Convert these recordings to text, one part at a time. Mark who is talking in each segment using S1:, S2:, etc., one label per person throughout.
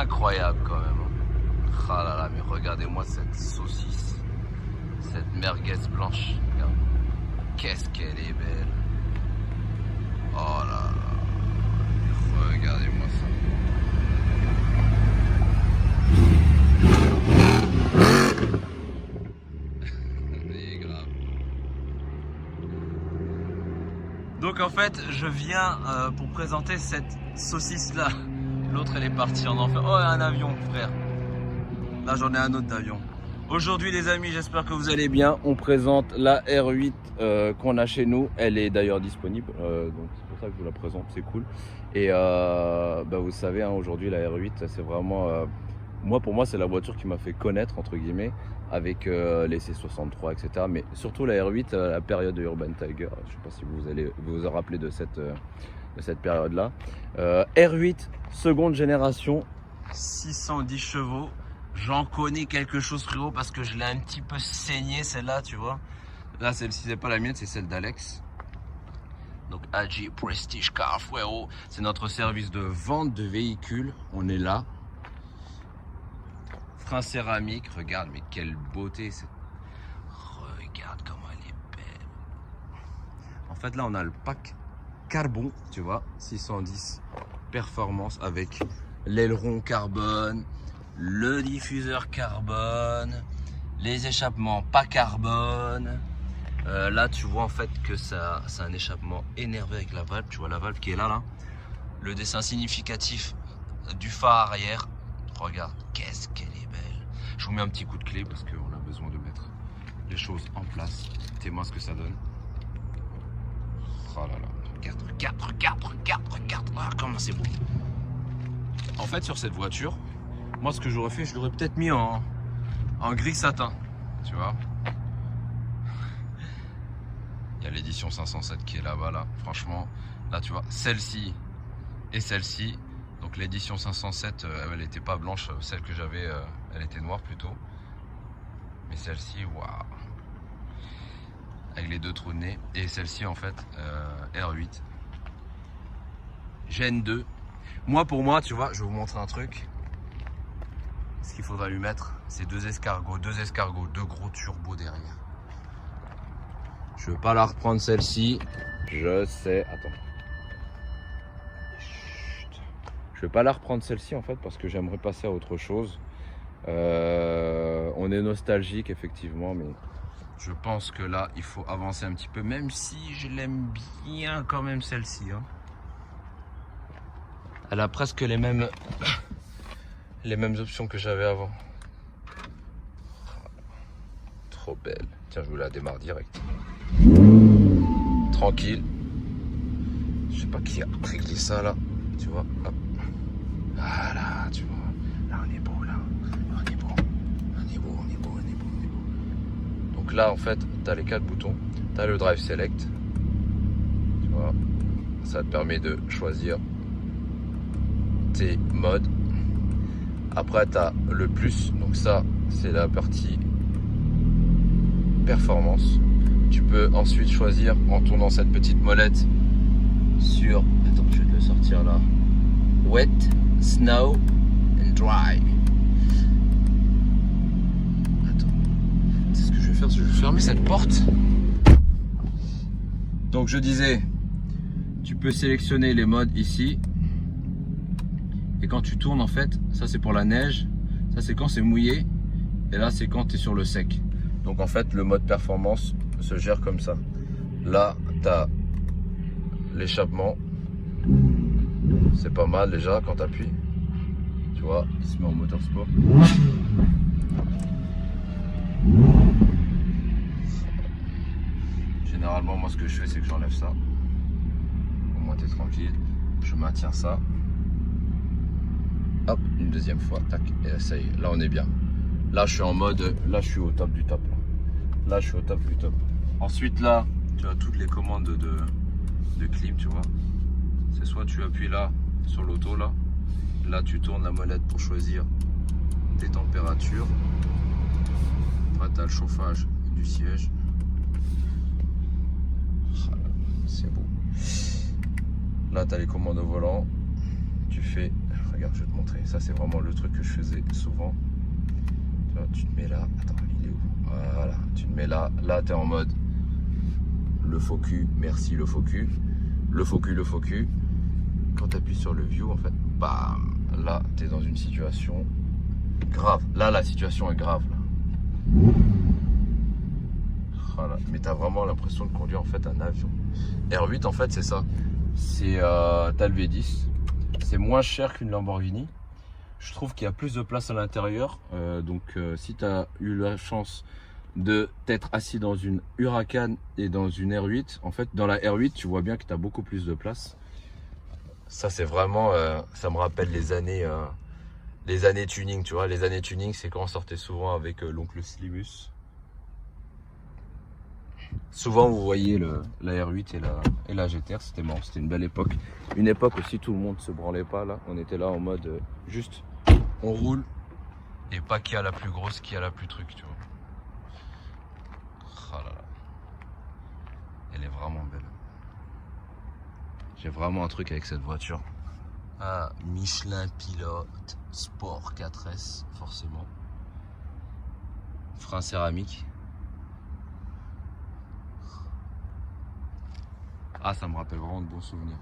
S1: incroyable quand même. Ah là là, mais regardez-moi cette saucisse, cette merguez blanche. Regarde. Qu'est-ce qu'elle est belle. Oh là là. Regardez-moi ça. C'est grave. Donc en fait, je viens pour présenter cette saucisse là. L'autre elle est partie en enfer. Oh, un avion frère. Là j'en ai un autre d'avion. Aujourd'hui les amis, j'espère que vous allez bien. On présente la R8 qu'on a chez nous. Elle est d'ailleurs disponible, donc c'est pour ça que je vous la présente, c'est cool. Et vous savez, hein, aujourd'hui la R8 c'est vraiment... pour moi c'est la voiture qui m'a fait connaître entre guillemets avec les C63 etc. Mais surtout la R8, la période de Urban Tiger. Je sais pas si vous allez vous rappeler de cette période là. R8 seconde génération, 610 chevaux. J'en connais quelque chose frérot parce que je l'ai un petit peu saigné celle-là, tu vois. Là celle-ci c'est pas la mienne, c'est celle d'Alex. Donc AG Prestige Car frérot, c'est notre service de vente de véhicules. On est là. Frein céramique, regarde mais quelle beauté. Regarde comment elle est belle. En fait là on a le pack carbone, tu vois, 610 performance avec l'aileron carbone, le diffuseur carbone, les échappements pas carbone. Là tu vois en fait que ça c'est un échappement énervé avec la valve, tu vois la valve qui est là, le dessin significatif du phare arrière. Regarde, qu'est-ce qu'elle est belle. Je vous mets un petit coup de clé parce qu'on a besoin de mettre les choses en place. Écoutez-moi ce que ça donne. Oh là là, regarde, ah, comment c'est beau. En fait sur cette voiture, moi ce que j'aurais fait, je l'aurais peut-être mis en gris satin, tu vois. Il y a l'édition 507 qui est là-bas là. Franchement, là tu vois, celle-ci et celle-ci. Donc l'édition 507, elle n'était pas blanche, celle que j'avais, elle était noire plutôt. Mais celle-ci, waouh. Avec les deux trous de nez. Et celle-ci en fait, R8. Gen 2. Pour moi, tu vois, je vais vous montrer un truc. Ce qu'il faudra lui mettre, c'est deux escargots, deux gros turbos derrière. Je veux pas la reprendre celle-ci. Je sais, attends. Je vais pas la reprendre celle-ci en fait parce que j'aimerais passer à autre chose. On est nostalgique effectivement, mais je pense que là il faut avancer un petit peu, même si je l'aime bien quand même celle-ci. Hein. Elle a presque les mêmes options que j'avais avant. Trop belle. Tiens, je vous la démarre direct. Tranquille. Je sais pas qui a réglé ça là. Tu vois. Hop. Voilà, tu vois. Là on est beau là. On est beau. Donc là en fait, tu as les 4 boutons. Tu as le Drive Select. Tu vois. Ça te permet de choisir tes modes. Après tu as le plus. Donc ça c'est la partie performance. Tu peux ensuite choisir en tournant cette petite molette sur... Attends, je vais te le sortir là. Wet, Snow and Dry. Attends. C'est ce que je vais faire, je vais fermer cette porte. Donc je disais, tu peux sélectionner les modes ici. Et quand tu tournes en fait, ça c'est pour la neige. Ça c'est quand c'est mouillé. Et là c'est quand tu es sur le sec. Donc en fait le mode performance se gère comme ça. Là tu as l'échappement. C'est pas mal déjà quand tu appuies. Tu vois, il se met en moteur sport. Généralement moi ce que je fais c'est que j'enlève ça. Au moins tu es tranquille. Je maintiens ça. Hop, une deuxième fois. Tac. Et ça y est, là on est bien. Là je suis en mode. Là je suis au top du top. Là je suis au top du top. Ensuite là, tu as toutes les commandes de clim, tu vois. C'est soit tu appuies là sur l'auto là. Là tu tournes la molette pour choisir tes températures. Après tu as le chauffage du siège. C'est beau. Là tu as les commandes au volant. Tu fais,
S2: regarde, je vais te montrer. Ça, c'est vraiment le truc que je faisais souvent. Tu vois, tu te mets là. Attends, il est où? Voilà, tu te mets là. Là, tu es en mode le faux cul, merci le faux cul. Le faux cul, le faux cul. Quand tu appuies sur le view, en fait, bam, là, tu es dans une situation grave. Là, la situation est grave. Là. Voilà. Mais tu as vraiment l'impression de conduire en fait un avion. R8, en fait, c'est ça. C'est t'as le V10. C'est moins cher qu'une Lamborghini. Je trouve qu'il y a plus de place à l'intérieur. Si tu as eu la chance de t'être assis dans une Huracan et dans une R8, en fait, dans la R8, tu vois bien que tu as beaucoup plus de place. Ça, c'est vraiment, ça me rappelle les années tuning, tu vois. Les années tuning, c'est quand on sortait souvent avec l'oncle Slimus. Souvent, vous voyez la R8 et la GTR, c'était marrant, c'était une belle époque. Une époque aussi, tout le monde se branlait pas là. On était là en mode juste, on roule et pas qui a la plus grosse, qui a la plus truc, tu vois. Oh là là. Elle est vraiment belle. J'ai vraiment un truc avec cette voiture. Ah, Michelin Pilote Sport 4S, forcément. Frein céramique. Ah, ça me rappelle vraiment de bons souvenirs.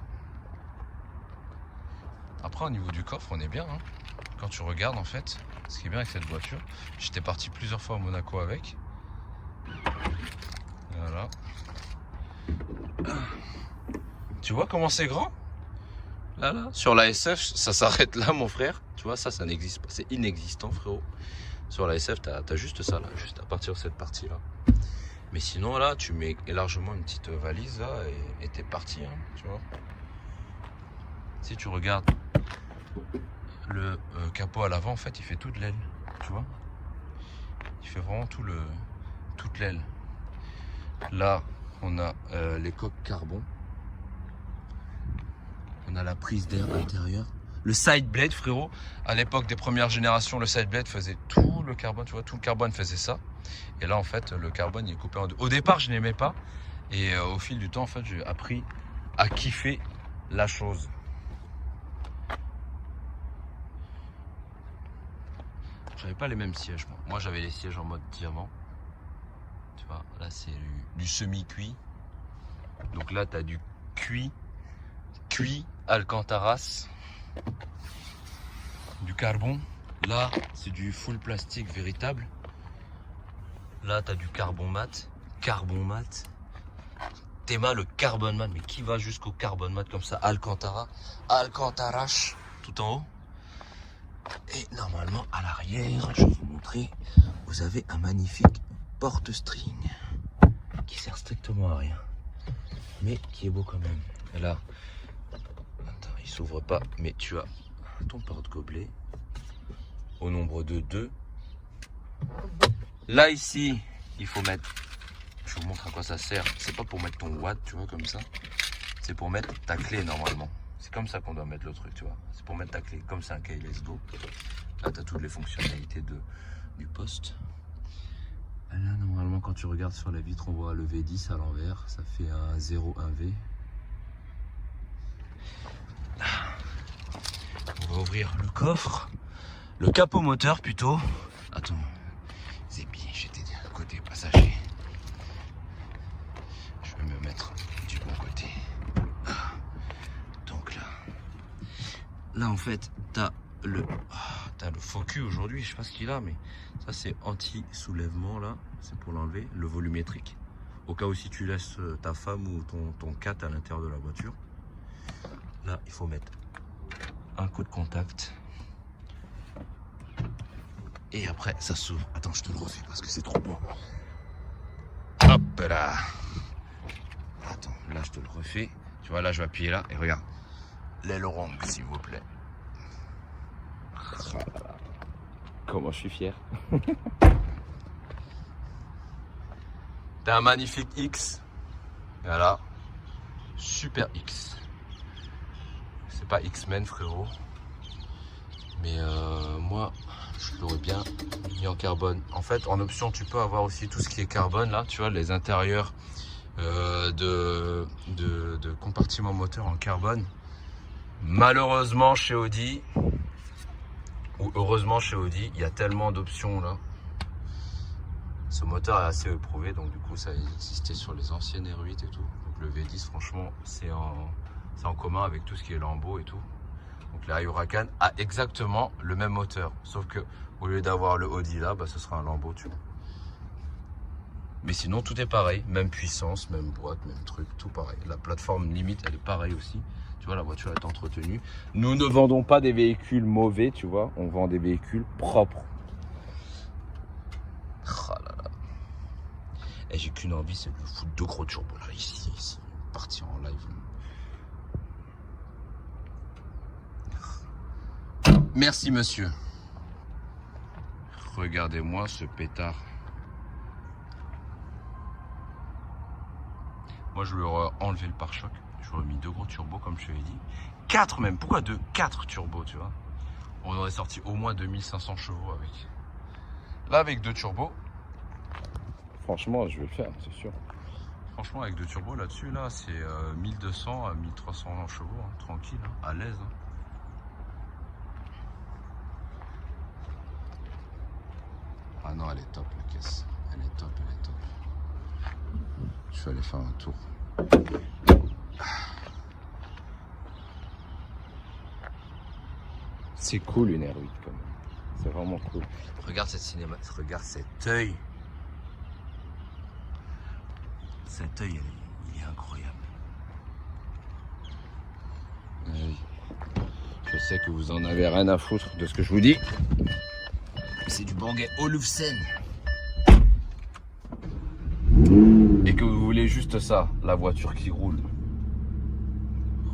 S2: Après, au niveau du coffre, on est bien. Hein. Quand tu regardes, en fait, ce qui est bien avec cette voiture, j'étais parti plusieurs fois à Monaco avec. Voilà. Tu vois comment c'est grand? Là, sur la SF, ça s'arrête là, mon frère. Tu vois, ça n'existe pas. C'est inexistant, frérot. Sur la SF, t'as juste ça, là. Juste à partir de cette partie-là. Mais sinon, là, tu mets largement une petite valise, là, et t'es parti, hein, tu vois. Si tu regardes le capot à l'avant, en fait, il fait toute l'aile, tu vois. Il fait vraiment toute l'aile. Là, on a les coques carbone. On a la prise d'air intérieure. Le side blade, frérot, à l'époque des premières générations, le side blade faisait tout le carbone, tu vois, tout le carbone faisait ça. Et là, en fait, le carbone, il est coupé en deux. Au départ, je n'aimais pas. Et au fil du temps, en fait, j'ai appris à kiffer la chose. J'avais pas les mêmes sièges, moi. Moi, j'avais les sièges en mode diamant. Tu vois, là, c'est du semi-cuit. Donc là, tu as du cuit Alcantaras, du carbone. Là, c'est du full plastique véritable. Là, tu as du carbone mat. Théma, le carbone mat. Mais qui va jusqu'au carbone mat comme ça? Alcantaras, tout en haut. Et normalement, à l'arrière, je vais vous montrer, vous avez un magnifique porte-string qui sert strictement à rien, mais qui est beau quand même. Et là, attends, il s'ouvre pas, mais tu as ton porte-gobelet au nombre de 2. Là, ici, il faut mettre, je vous montre à quoi ça sert. C'est pas pour mettre ton watt, tu vois, comme ça. C'est pour mettre ta clé normalement. C'est comme ça qu'on doit mettre le truc, tu vois. C'est pour mettre ta clé. Comme c'est un keyless go. Là, tu as toutes les fonctionnalités du poste. Là, normalement, quand tu regardes sur la vitre, on voit le V10 à l'envers. Ça fait un 0, un V. On va ouvrir le coffre. Le capot moteur plutôt. Attends. Zépi, j'étais côté passager. Je vais me mettre du bon côté. Donc là en fait, t'as le faux cul aujourd'hui, je sais pas ce qu'il a, mais ça c'est anti-soulèvement là, c'est pour l'enlever, le volumétrique. Au cas où si tu laisses ta femme ou ton cat à l'intérieur de la voiture. Là, il faut mettre un coup de contact. Et après, ça s'ouvre. Attends, je te le refais parce que c'est trop beau. Hop là. Attends, là, je te le refais. Tu vois, là, je vais appuyer là. Et regarde. L'aileron, s'il vous plaît. Comment je suis fier. T'as un magnifique X. Voilà. Super X. C'est pas X-Men, frérot. Mais moi, je l'aurais bien mis en carbone. En fait, en option, tu peux avoir aussi tout ce qui est carbone. Là, tu vois, les intérieurs de compartiments moteur en carbone. Malheureusement, chez Audi, Ou heureusement chez Audi, il y a tellement d'options là. Ce moteur est assez éprouvé, donc du coup ça existait sur les anciennes R8 et tout. Donc le V10 franchement c'est en commun avec tout ce qui est Lambo et tout. Donc la Huracan a exactement le même moteur, sauf que au lieu d'avoir le Audi là, bah, ce sera un Lambo, tu vois. Mais sinon tout est pareil, même puissance, même boîte, même truc, tout pareil. La plateforme limite elle est pareille aussi. Tu vois, la voiture est entretenue. Nous ne vendons pas des véhicules mauvais, tu vois, on vend des véhicules propres. Oh là là. Et j'ai qu'une envie, c'est de me foutre 2 gros turbos là, ici, partir en live. Merci monsieur. Regardez-moi ce pétard. Moi je lui aurais enlevé le pare-choc. J'aurais mis 2 gros turbos comme je te l'ai dit. 4 même, pourquoi 2? 4 turbos, tu vois. On aurait sorti au moins 2500 chevaux avec. Là avec 2 turbos. Franchement je vais le faire, c'est sûr. Franchement avec 2 turbos là-dessus, là c'est 1200 à 1300 chevaux, hein, tranquille, hein, à l'aise. Hein. Ah non, elle est top la caisse. Elle est top, elle est top. Je vais aller faire un tour. C'est cool une R8 quand même. C'est vraiment cool. Regarde cette cinéma, regarde cet œil. Cet œil, il est incroyable. Oui. Je sais que vous en avez rien à foutre de ce que je vous dis. C'est du Bourget Olufsen. Et que vous voulez juste ça, la voiture qui roule.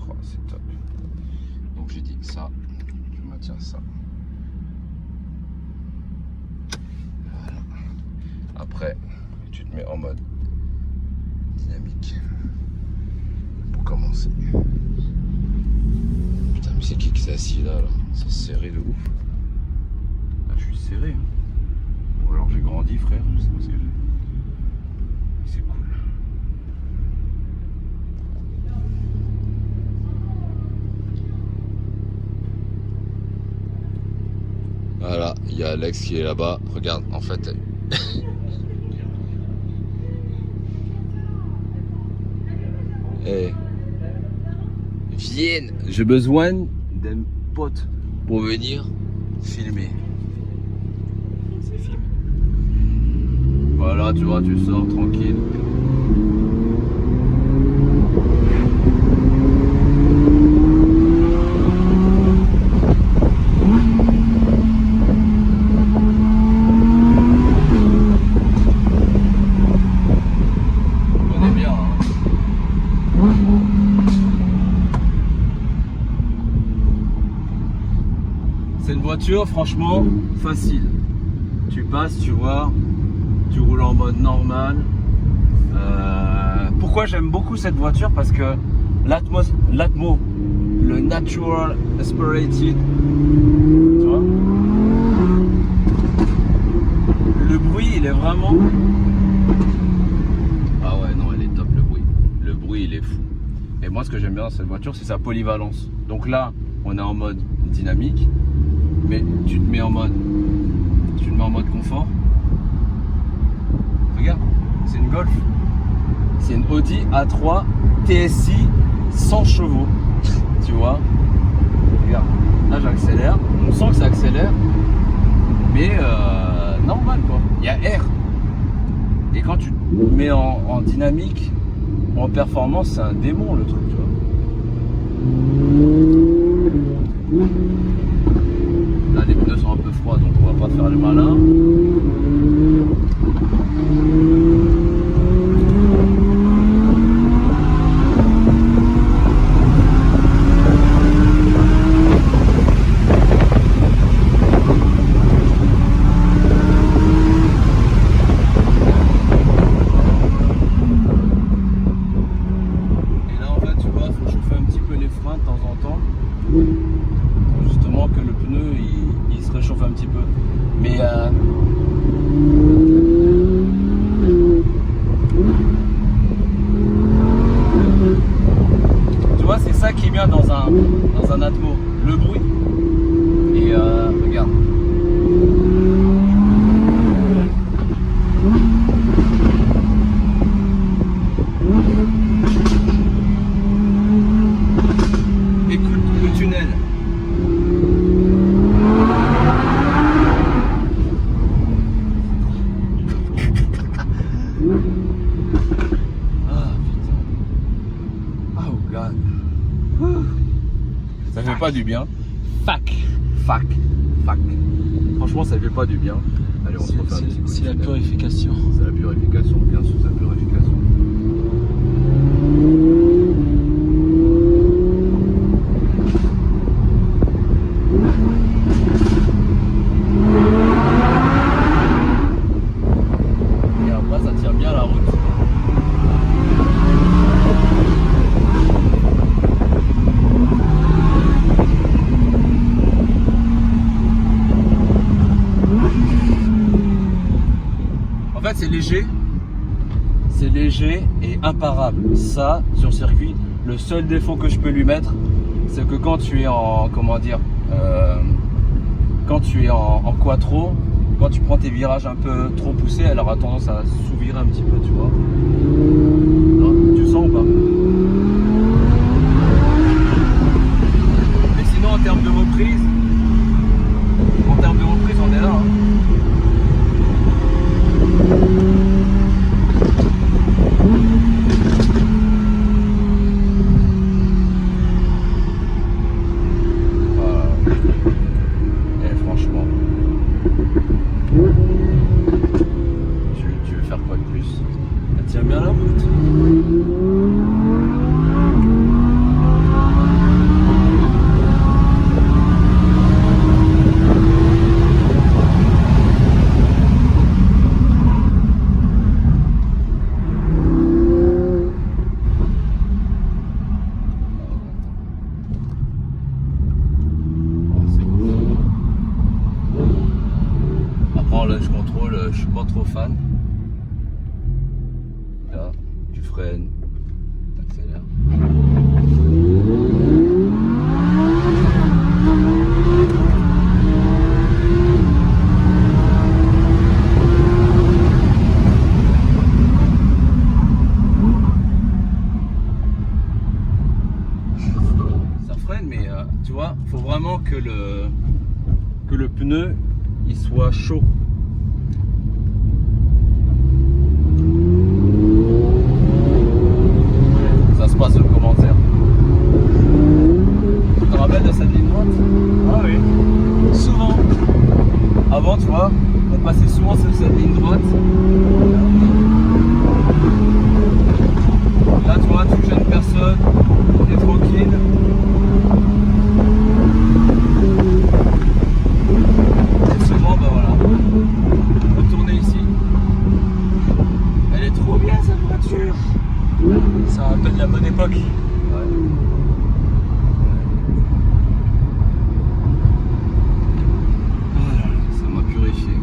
S2: Oh, c'est top. Donc j'ai dit ça, je maintiens ça. Voilà. Après, tu te mets en mode dynamique. Pour commencer. Putain, mais c'est qui s'est assis là, là? C'est serré de ouf. Là, je suis serré. Hein. Ou alors j'ai grandi, frère, je sais pas ce que j'ai. C'est cool. Voilà, il y a Alex qui est là-bas. Regarde, en fait. Hey. Vienne. J'ai besoin d'un pote pour venir filmer. C'est filmé. Voilà, tu vois, tu sors tranquille. On est bien, hein. C'est une voiture franchement facile. Tu passes, tu vois. Tu roules en mode normal. Pourquoi j'aime beaucoup cette voiture? Parce que l'atmo, le natural aspirated, tu vois, le bruit il est vraiment. Ah ouais, non, elle est top le bruit. Le bruit il est fou. Et moi ce que j'aime bien dans cette voiture, c'est sa polyvalence. Donc là, on est en mode dynamique, mais tu te mets en mode confort. Regarde, c'est une Golf. C'est une Audi A3 TSI 100 chevaux. Tu vois. Regarde, là j'accélère. On sent que ça accélère. Mais normal quoi. Il y a air. Et quand tu te mets en dynamique, en performance, c'est un démon le truc, tu vois. Là les pneus sont un peu froids donc on va pas faire le malin. Justement que le pneu il se réchauffe un petit peu, mais tu vois c'est ça qui est bien dans un atmo, le bruit. Et regarde,
S3: pas du bien. Fac. Franchement, ça fait pas du bien. Allez, on se refait un petit coup.
S1: C'est la purification.
S3: C'est la purification, bien sûr, c'est la purification. Et après, ça tient bien la route. En fait, c'est léger et imparable. Ça, sur circuit, le seul défaut que je peux lui mettre, c'est que quand tu es en, quand tu es en quattro, quand tu prends tes virages un peu trop poussés, elle aura tendance à s'ouvrir un petit peu, tu vois. Non, tu sens ou pas? Mais sinon, en termes de reprise, on est là. Hein. Et franchement, tu veux faire quoi de plus? Elle tient bien la route. Je suis pas trop fan. Là, tu freines, t'accélères. Ça freine, mais tu vois, faut vraiment que le pneu il soit chaud. Ça se passe le commentaire. Tu te rappelles de cette ligne droite? Ah oui. Souvent. Avant, tu vois, on passait souvent sur cette ligne droite. Là, tu vois, tu gênes personne, t'es tranquille. Et souvent, ben voilà, retourner ici. Elle est trop bien cette voiture.
S1: Ça rappelle la bonne époque.
S3: Ouais. Ça m'a purifié.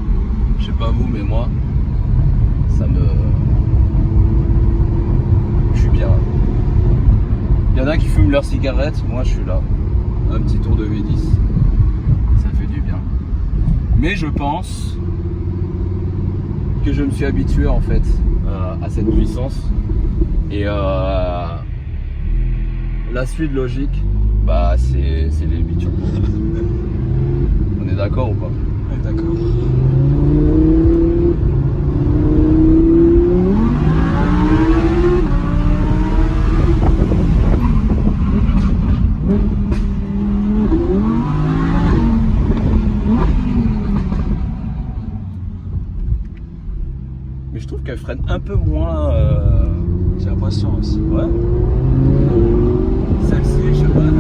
S3: Je sais pas vous, mais moi, je suis bien. Il y en a qui fument leurs cigarettes, moi je suis là. Un petit tour de V10. Ça fait du bien. Mais je pense que je me suis habitué en fait à cette puissance. Et la suite logique, bah c'est les biturbo. On est d'accord ou pas?
S1: Ouais, d'accord.
S3: Mais je trouve qu'elle freine un peu moins.
S1: J'ai l'impression aussi.
S3: Ouais. Celle-ci, je sais pas là.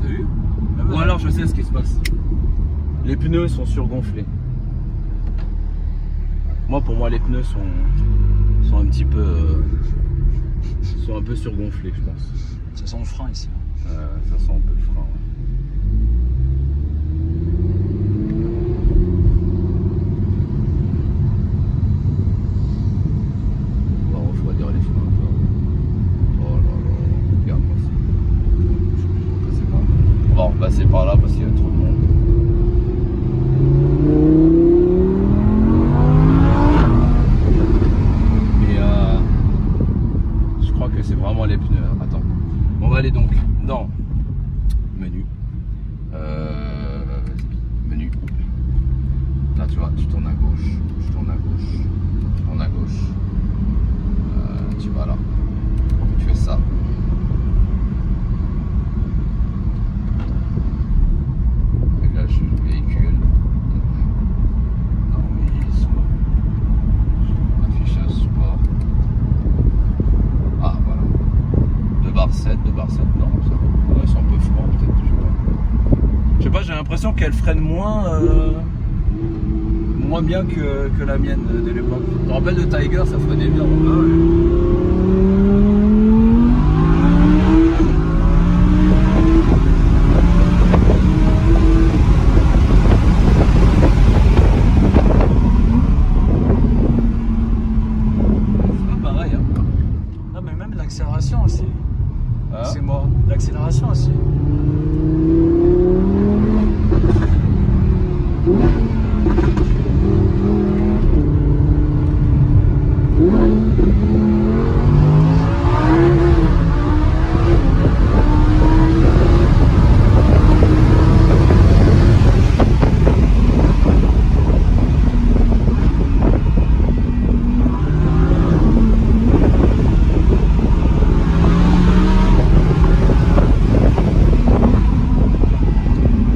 S3: T'as vu? Ou alors je sais ce qui se passe. Les pneus sont surgonflés. Moi, pour moi, les pneus sont un petit peu. Sont un peu surgonflés, je pense.
S1: Ça sent le frein ici.
S3: Ça sent un peu le frein. Ouais. Passer par là parce qu'il y a trop de monde. Mais je crois que c'est vraiment les pneus. Attends. On va aller donc dans menu. Menu. Là tu vois, tu tournes à gauche. Tu tournes à gauche. Tu tournes à gauche. Tu vas là. Tu fais ça. freine moins bien que la mienne de l'époque. Tu te rappelles de Tiger, ça freinait bien. C'est pas pareil, hein.
S4: Non, mais même l'accélération aussi.
S3: Hein?
S4: C'est moi. L'accélération aussi.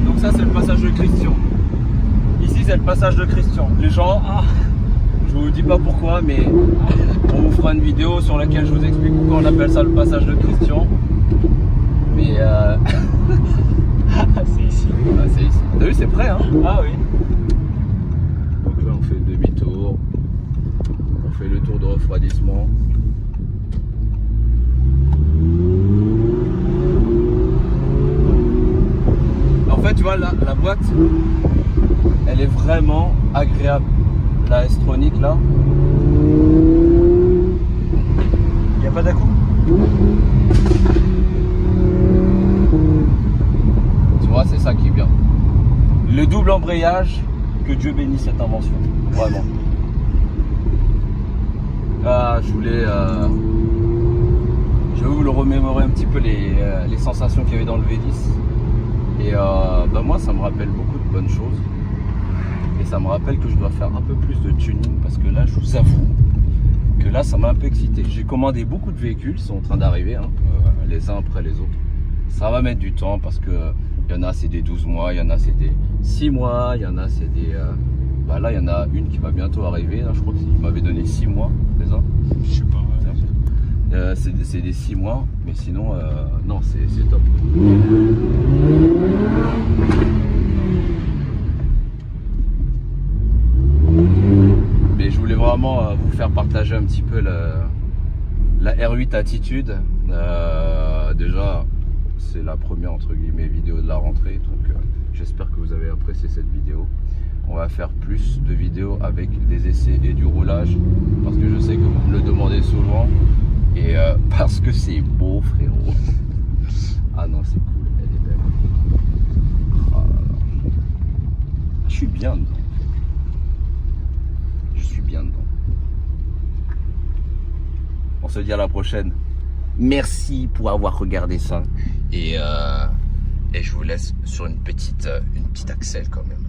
S3: Donc ça c'est le passage de Christian. Ici c'est le passage de Christian. Les gens, je vous dis pas pourquoi, mais on vous fera une vidéo sur laquelle je vous explique pourquoi on appelle ça le passage de Christian. Mais
S4: C'est ici.
S3: ah, c'est ici. T'as vu, c'est prêt, hein?
S4: Ah oui.
S3: Donc là on fait le demi-tour. On fait le tour de refroidissement. En fait, tu vois, la boîte, elle est vraiment agréable. La S-Tronic là.
S4: Il n'y a pas d'à-coup.
S3: Tu vois, c'est ça qui est bien. Le double embrayage, que Dieu bénisse cette invention. Vraiment. Ah, je voulais vous le remémorer un petit peu les sensations qu'il y avait dans le V10. Et bah moi, ça me rappelle beaucoup de bonnes choses. Et ça me rappelle que je dois faire un peu plus de tuning parce que là, je vous avoue que là, ça m'a un peu excité. J'ai commandé beaucoup de véhicules, ils sont en train d'arriver, hein, les uns après les autres. Ça va mettre du temps parce que il y en a c'est des 12 mois, il y en a c'est des 6 mois, il y en a c'est des... bah là, il y en a une qui va bientôt arriver. Là, je crois qu'il m'avait donné 6 mois, c'est ça?
S4: Je sais pas.
S3: C'est des 6 mois, mais sinon, non, c'est top. Mais je voulais vraiment vous faire partager un petit peu la R8 Attitude. Déjà, c'est la première entre guillemets vidéo de la rentrée, donc j'espère que vous avez apprécié cette vidéo. On va faire plus de vidéos avec des essais et du roulage parce que je sais que vous me le demandez souvent et parce que c'est beau, frérot. Ah non, c'est cool, elle est belle. Oh là là. Je suis bien dedans. Je suis bien dedans. On se dit à la prochaine. Merci pour avoir regardé ça.
S2: Et je vous laisse sur une petite Axel quand même.